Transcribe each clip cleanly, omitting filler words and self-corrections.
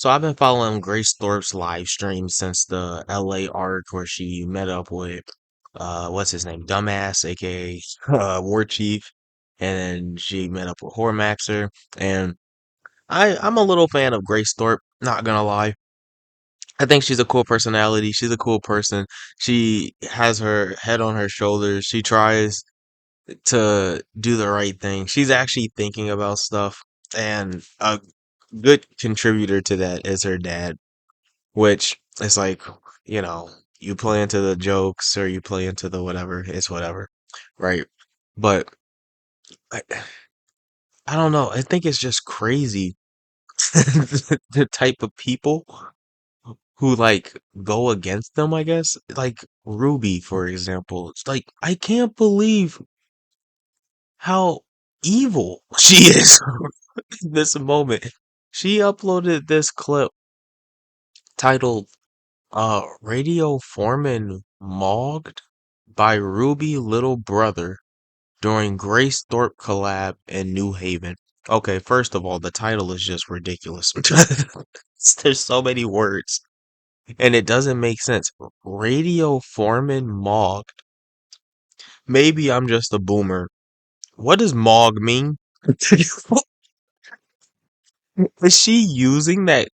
So I've been following Grace Thorpe's live stream since the LA arc where she met up with what's his name? Dumbass, aka War Chief, and then she met up with Hormaxer. And I'm a little fan of Grace Thorpe, not gonna lie. I think she's a cool personality. She's a cool person. She has her head on her shoulders. She tries to do the right thing. She's actually thinking about stuff. And a good contributor to that is her dad, which is like, you know, you play into the jokes or you play into the whatever, it's whatever, right? But I, I don't know. I think it's just crazy the type of people who like go against them, I guess. Like Ruby, for example. It's like, I can't believe how evil she is in this moment. She uploaded this clip titled Radio Foreman Mogged by Ruby Little Brother during Grace Thorpe collab in New Haven. Okay, first of all, the title is just ridiculous. There's so many words and it doesn't make sense. Radio Foreman Mogged. Maybe I'm just a boomer. What does Mog mean? Is she using that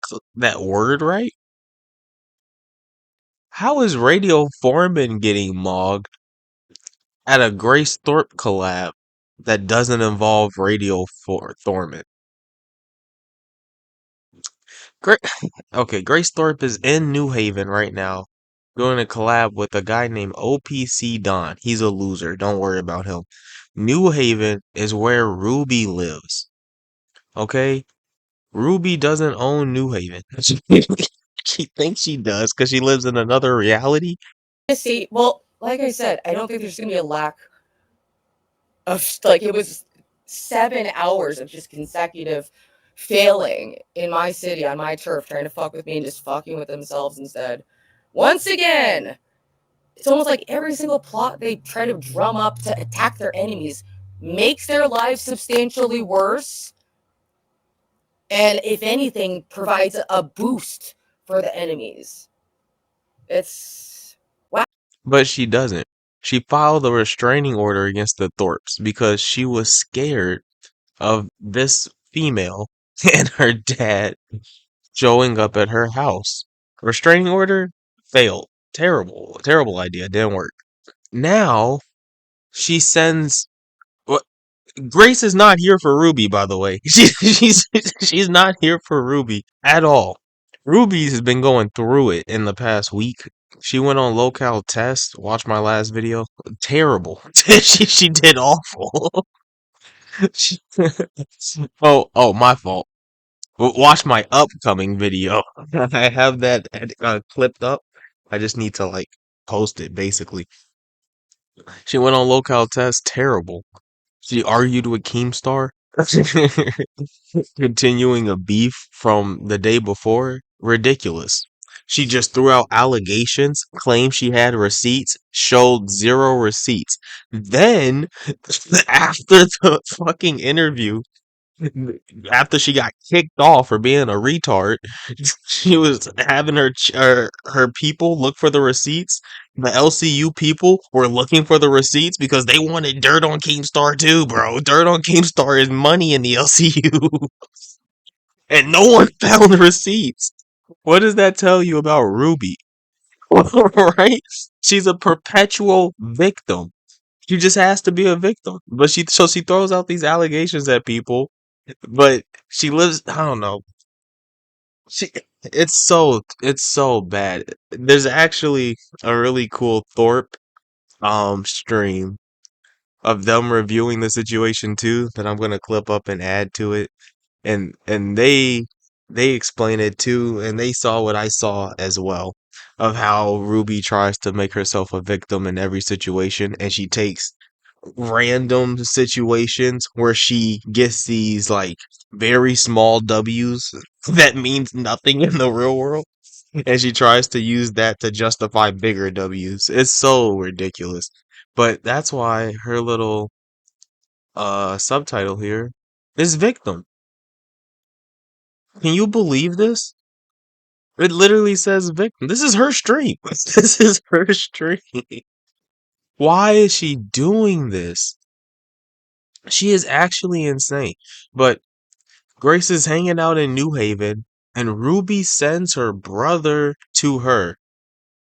word right? How is Radio Foreman getting mogged at a Grace Thorpe collab that doesn't involve Thorman? Great. Okay, Grace Thorpe is in New Haven right now doing a collab with a guy named OPC Don. He's a loser. Don't worry about him. New Haven is where Ruby lives. Okay? Ruby doesn't own New Haven. She thinks she does because she lives in another reality. See, well, like I said, I don't think there's gonna be a lack of like it was 7 hours of just consecutive failing in my city on my turf, trying to fuck with me and just fucking with themselves instead. Once again, it's almost like every single plot they try to drum up to attack their enemies makes their lives substantially worse, and if anything, provides a boost for the enemies. It's wow. But she doesn't. She filed a restraining order against the Thorpes because she was scared of this female and her dad showing up at her house. Restraining order failed. Terrible, terrible idea. Didn't work. Now she sends. What? Grace is not here for Ruby, by the way. She's not here for Ruby at all. Ruby has been going through it in the past week. She went on locale test. Watch my last video. Terrible. She did awful. She- oh, my fault. Watch my upcoming video. I have that clipped up. I just need to like post it basically. She went on locale test. Terrible. She argued with Keemstar, continuing a beef from the day before. Ridiculous. She just threw out allegations, claimed she had receipts, showed zero receipts. Then, after the fucking interview, after she got kicked off for being a retard, she was having her people look for the receipts. The LCU people were looking for the receipts because they wanted dirt on Keemstar too, bro. Dirt on Keemstar is money in the LCU, and no one found the receipts. What does that tell you about Ruby? Right? She's a perpetual victim. She just has to be a victim. But she throws out these allegations at people, but she lives. I don't know. She it's so bad. There's actually a really cool Thorpe stream of them reviewing the situation too that I'm gonna clip up and add to it. And they explain it too, and they saw what I saw as well of how Ruby tries to make herself a victim in every situation, and she takes random situations where she gets these like very small W's that means nothing in the real world. And she tries to use that to justify bigger W's. It's so ridiculous. But that's why her little subtitle here is victim. Can you believe this? It literally says victim. This is her stream. This is her stream. Why is she doing this? She is actually insane. But Grace is hanging out in New Haven, and Ruby sends her brother to her.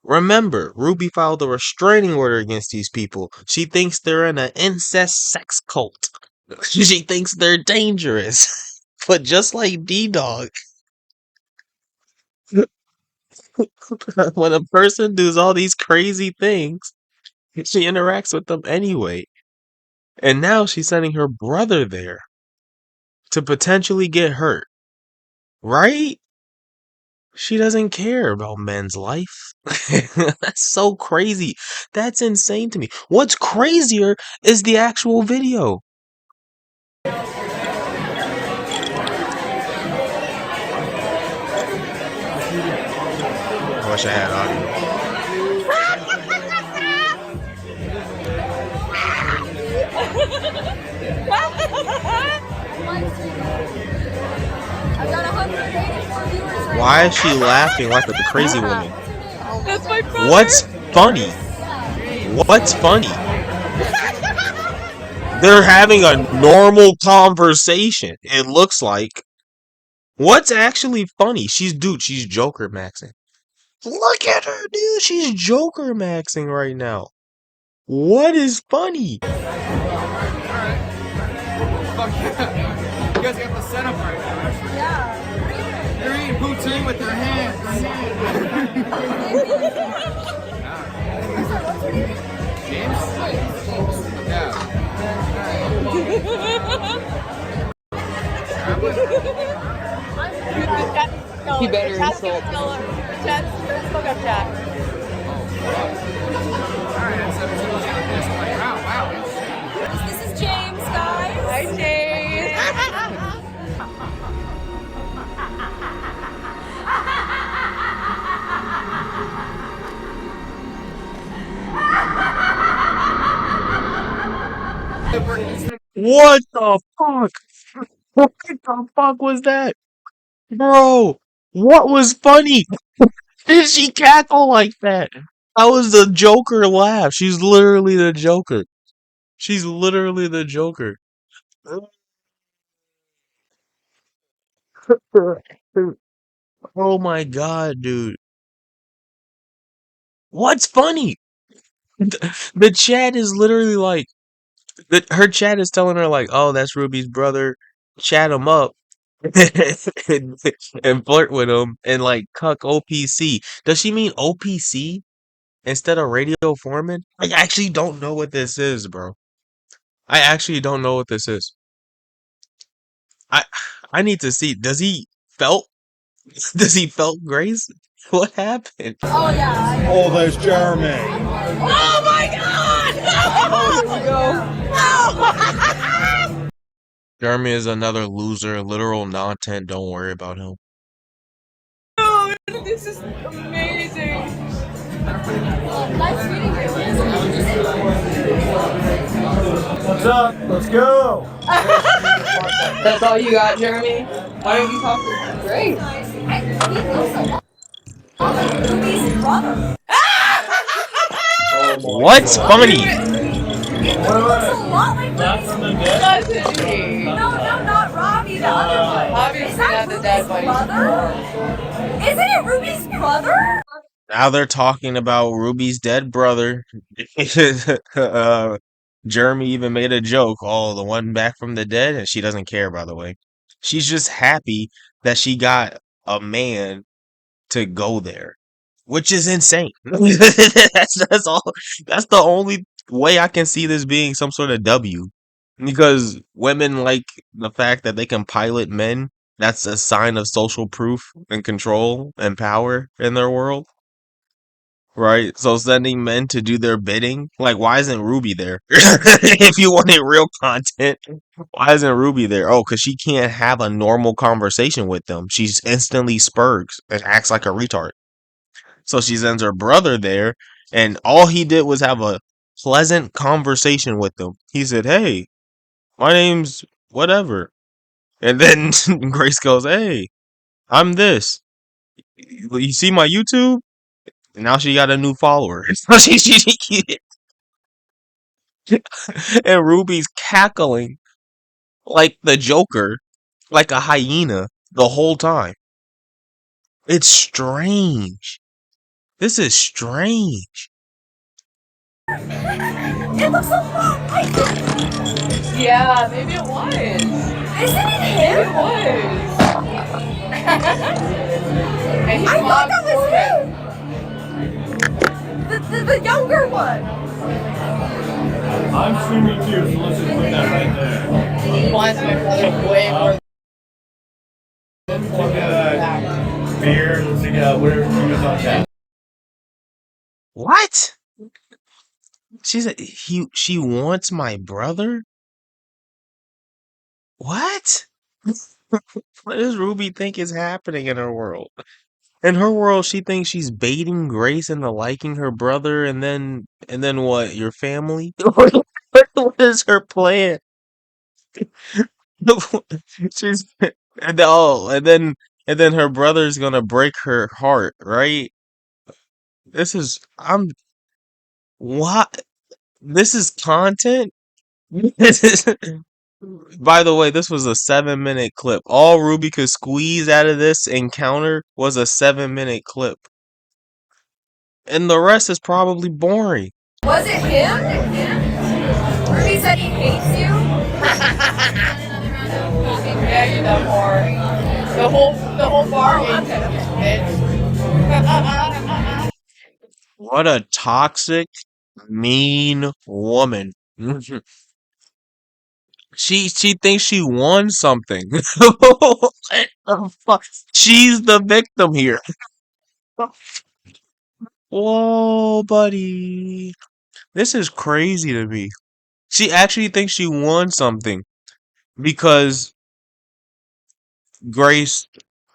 Remember, Ruby filed a restraining order against these people. She thinks they're in an incest sex cult. She thinks they're dangerous. But just like D-Dog, when a person does all these crazy things, she interacts with them anyway. And now she's sending her brother there to potentially get hurt. Right? She doesn't care about men's life. That's so crazy. That's insane to me. What's crazier is the actual video. I wish I had audio. I've got 184 viewers right Why now. is she laughing like the crazy woman? That's my What's brother. funny? What's funny? They're having a normal conversation. It looks like. What's actually funny? She's Joker maxing. Look at her, dude. She's Joker maxing right now. What is funny? Fuck yeah. You guys got the setup right now. Yeah. They're eating poutine with their hands. James? Yeah. He better insult me. Alright, that's 17 minutes. I'm like, wow. This is James, guys. Hi, James. What the fuck? What the fuck was that? Bro, what was funny? Did she cackle like that? That was the Joker laugh. She's literally the Joker. She's literally the Joker. Oh my god, dude. What's funny? The chat is literally like, her chat is telling her like, "Oh, that's Ruby's brother. Chat him up and, and flirt with him and like cuck OPC." Does she mean OPC instead of Radio Foreman? I actually don't know what this is, bro. I actually don't know what this is. I I need to see. Does he felt? Does he felt Grace? What happened? Oh, yeah. Oh, there's Jeremy. Oh my god! Oh, here we go. Jeremy is another loser, literal non-tent. Don't worry about him. Dude, this is amazing. Nice meeting you. What's up? Let's go. That's all you got, Jeremy? Why don't you talk to Grace? He looks a lot like Ruby's brother. What's funny? He looks a lot like Ruby's From the dead. Doesn't he? No, not Robbie, the other one. Obviously Is that not the dead Ruby's one. brother? Isn't it Ruby's brother? Now they're talking about Ruby's dead brother. Jeremy even made a joke. Oh, the one back from the dead, and she doesn't care, by the way. She's just happy that she got a man to go there, which is insane. That's all. That's the only way I can see this being some sort of W. Because women like the fact that they can pilot men. That's a sign of social proof and control and power in their world. Right? So sending men to do their bidding, like why isn't Ruby there? If you wanted real content, why isn't Ruby there? Oh, because she can't have a normal conversation with them. She's instantly spurgs and acts like a retard. So she sends her brother there, and all he did was have a pleasant conversation with them. He said, "Hey, my name's whatever," and then Grace goes, "Hey, I'm this." You see my YouTube? And now she got a new follower. And Ruby's cackling like the Joker, like a hyena the whole time. It's strange. This is strange. It looks a lot like him. Yeah, maybe it was. Isn't it Maybe it him? was. And his I thought mom's that was Mormon. him. The younger one. I'm streaming too, so let's just put that right there. He wants my brother way more than Take Mormon. beer, let's take whatever stream is on chat. What? She wants my brother? What? What does Ruby think is happening in her world? In her world, she thinks she's baiting Grace into liking her brother, and then what? Your family? What is her plan? She's and then her brother's gonna break her heart, right? This is I'm what? This is content. This is. By the way, this was a 7-minute clip. All Ruby could squeeze out of this encounter was a 7-minute clip. And the rest is probably boring. Was it him? Ruby said he hates you. Yeah, you know more. The whole bar hates bitch. What a toxic, mean woman. She thinks she won something. What the fuck? She's the victim here. Whoa, buddy. This is crazy to me. She actually thinks she won something because Grace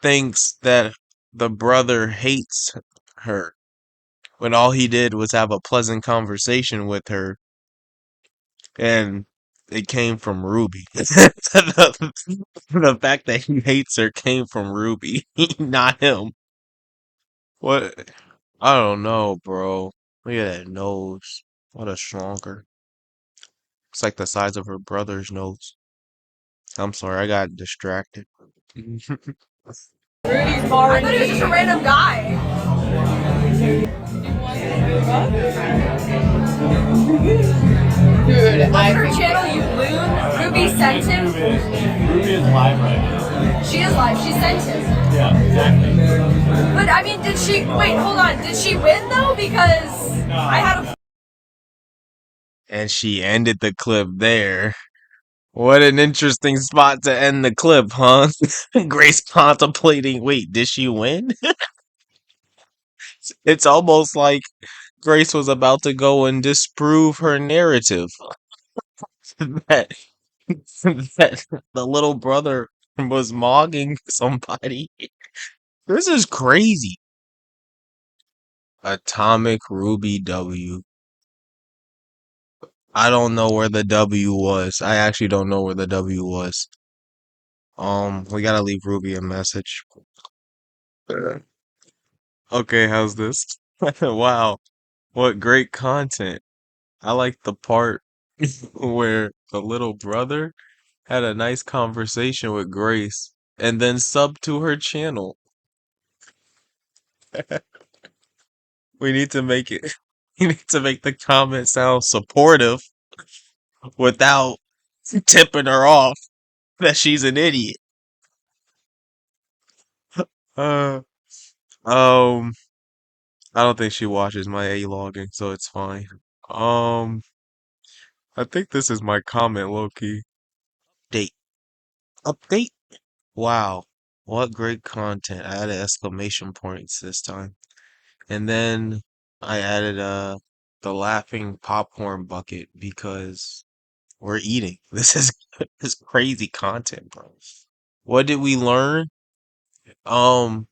thinks that the brother hates her when all he did was have a pleasant conversation with her and it came from Ruby. The fact that he hates her came from Ruby, not him. What? I don't know, bro. Look at that nose. What a shrunker. It's like the size of her brother's nose. I'm sorry, I got distracted. Rudy's I barring thought he was just a random guy. Dude, Look I at her think channel, you loon. Ruby sent him. Ruby is live right now. She is live. She sent him. Yeah, exactly. But I mean, did she? Wait, hold on. Did she win though? Because I had a. And she ended the clip there. What an interesting spot to end the clip, huh? Grace contemplating, wait, did she win? It's almost like Grace was about to go and disprove her narrative that, that the little brother was mogging somebody. This is crazy. Atomic Ruby W. I don't know where the W was. I actually don't know where the W was. We gotta leave Ruby a message. Okay, how's this? Wow, what great content. I like the part where the little brother had a nice conversation with Grace and then sub to her channel. We need to make it, we need to make the comment sound supportive without tipping her off that she's an idiot. Uh, um, I don't think she watches my A logging, so it's fine. Um, I think this is my comment, Loki. Date. Update. Wow. What great content. I added exclamation points this time. And then I added the laughing popcorn bucket because we're eating. This is this crazy content, bro. What did we learn? Um,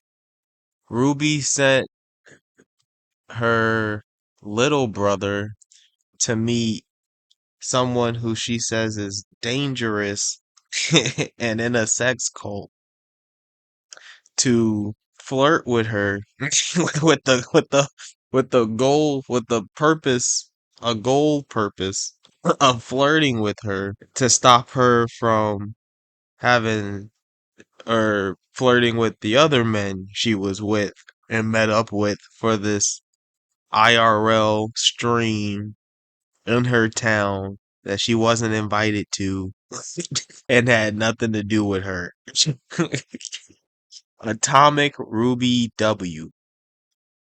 Ruby sent her little brother to meet someone who she says is dangerous and in a sex cult to flirt with her with the goal with the purpose a goal purpose of flirting with her to stop her from having or flirting with the other men she was with and met up with for this IRL stream in her town that she wasn't invited to and had nothing to do with her. Atomic Ruby W.